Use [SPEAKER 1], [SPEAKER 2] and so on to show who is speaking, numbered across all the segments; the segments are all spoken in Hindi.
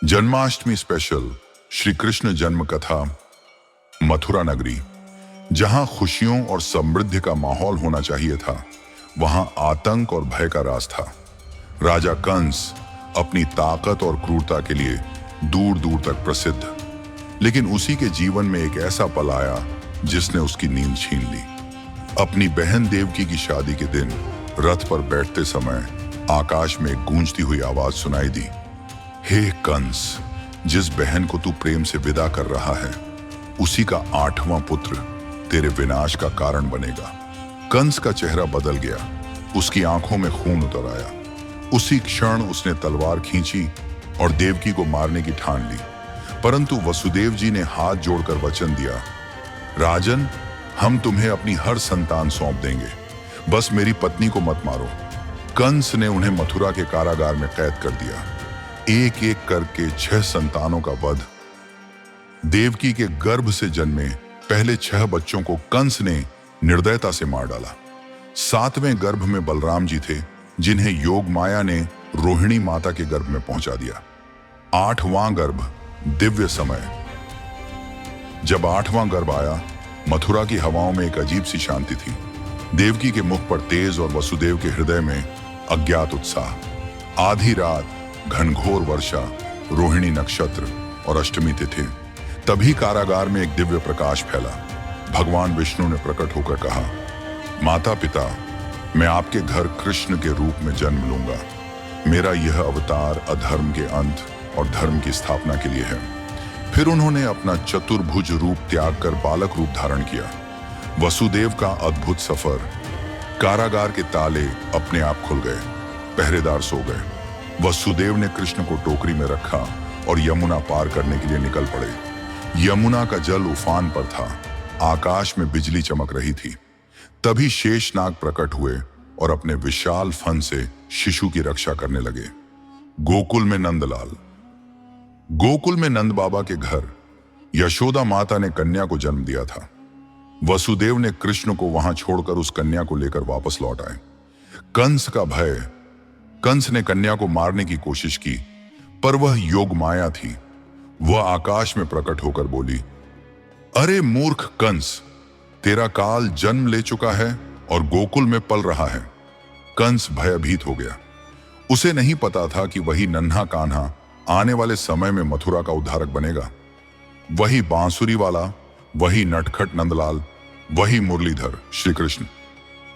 [SPEAKER 1] जन्माष्टमी स्पेशल श्री कृष्ण जन्म कथा। मथुरा नगरी, जहां खुशियों और समृद्धि का माहौल होना चाहिए था, वहां आतंक और भय का राज था। राजा कंस अपनी ताकत और क्रूरता के लिए दूर दूर तक प्रसिद्ध, लेकिन उसी के जीवन में एक ऐसा पल आया जिसने उसकी नींद छीन ली। अपनी बहन देवकी की शादी के दिन रथ पर बैठते समय आकाश में एक गूंजती हुई आवाज सुनाई दी, हे कंस, जिस बहन को तू प्रेम से विदा कर रहा है, उसी का 8वां पुत्र तेरे विनाश का कारण बनेगा। कंस का चेहरा बदल गया, उसकी आंखों में खून उतर आया। उसी क्षण उसने तलवार खींची और देवकी को मारने की ठान ली, परंतु वसुदेव जी ने हाथ जोड़कर वचन दिया, राजन, हम तुम्हें अपनी हर संतान सौंप देंगे, बस मेरी पत्नी को मत मारो। कंस ने उन्हें मथुरा के कारागार में कैद कर दिया। एक एक करके 6 संतानों का वध। देवकी के गर्भ से जन्मे पहले 6 बच्चों को कंस ने निर्दयता से मार डाला। 7वें गर्भ में बलराम जी थे, जिन्हें योग माया ने रोहिणी माता के गर्भ में पहुंचा दिया। 8वां गर्भ दिव्य समय। जब 8वां गर्भ आया, मथुरा की हवाओं में एक अजीब सी शांति थी। देवकी के मुख पर तेज और वसुदेव के हृदय में अज्ञात उत्साह। आधी रात, घनघोर वर्षा, रोहिणी नक्षत्र और अष्टमी तिथि। तभी कारागार में एक दिव्य प्रकाश फैला। भगवान विष्णु ने प्रकट होकर कहा, माता पिता, मैं आपके घर कृष्ण के रूप में जन्म लूंगा। मेरा यह अवतार अधर्म के अंत और धर्म की स्थापना के लिए है। फिर उन्होंने अपना चतुर्भुज रूप त्याग कर बालक रूप धारण किया। वसुदेव का अद्भुत सफर। कारागार के ताले अपने आप खुल गए, पहरेदार सो गए। वसुदेव ने कृष्ण को टोकरी में रखा और यमुना पार करने के लिए निकल पड़े। यमुना का जल उफान पर था, आकाश में बिजली चमक रही थी। तभी शेषनाग प्रकट हुए और अपने विशाल फन से शिशु की रक्षा करने लगे। गोकुल में नंदलाल। गोकुल में नंद बाबा के घर यशोदा माता ने कन्या को जन्म दिया था। वसुदेव ने कृष्ण को वहां छोड़कर उस कन्या को लेकर वापस लौट आए। कंस का भय। कंस ने कन्या को मारने की कोशिश की, पर वह योग माया थी। वह आकाश में प्रकट होकर बोली, अरे मूर्ख कंस, तेरा काल जन्म ले चुका है और गोकुल में पल रहा है। कंस भयभीत हो गया। उसे नहीं पता था कि वही नन्हा कान्हा आने वाले समय में मथुरा का उद्धारक बनेगा। वही बांसुरी वाला, वही नटखट नंदलाल, वही मुरलीधर श्री कृष्ण।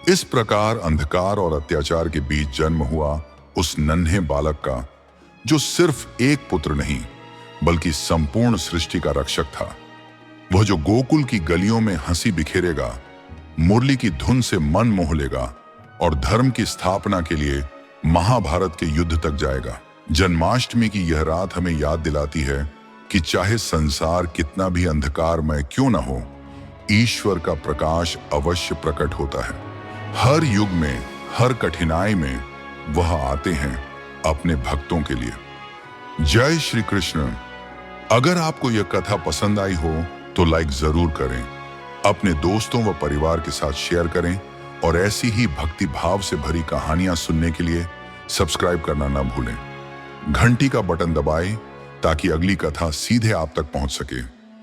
[SPEAKER 1] इस प्रकार अंधकार और अत्याचार के बीच जन्म हुआ उस नन्हे बालक का, जो सिर्फ एक पुत्र नहीं बल्कि संपूर्ण सृष्टि का रक्षक था। वह जो गोकुल की गलियों में हंसी बिखेरेगा, मुरली की धुन से मन मोह लेगा और धर्म की स्थापना के लिए महाभारत के युद्ध तक जाएगा। जन्माष्टमी की यह रात हमें याद दिलाती है कि चाहे संसार कितना भी अंधकारमय क्यों न हो, ईश्वर का प्रकाश अवश्य प्रकट होता है। हर युग में, हर कठिनाई में वह आते हैं अपने भक्तों के लिए। जय श्री कृष्ण। अगर आपको यह कथा पसंद आई हो तो लाइक जरूर करें, अपने दोस्तों व परिवार के साथ शेयर करें और ऐसी ही भक्ति भाव से भरी कहानियां सुनने के लिए सब्सक्राइब करना न भूलें। घंटी का बटन दबाएं ताकि अगली कथा सीधे आप तक पहुंच सके।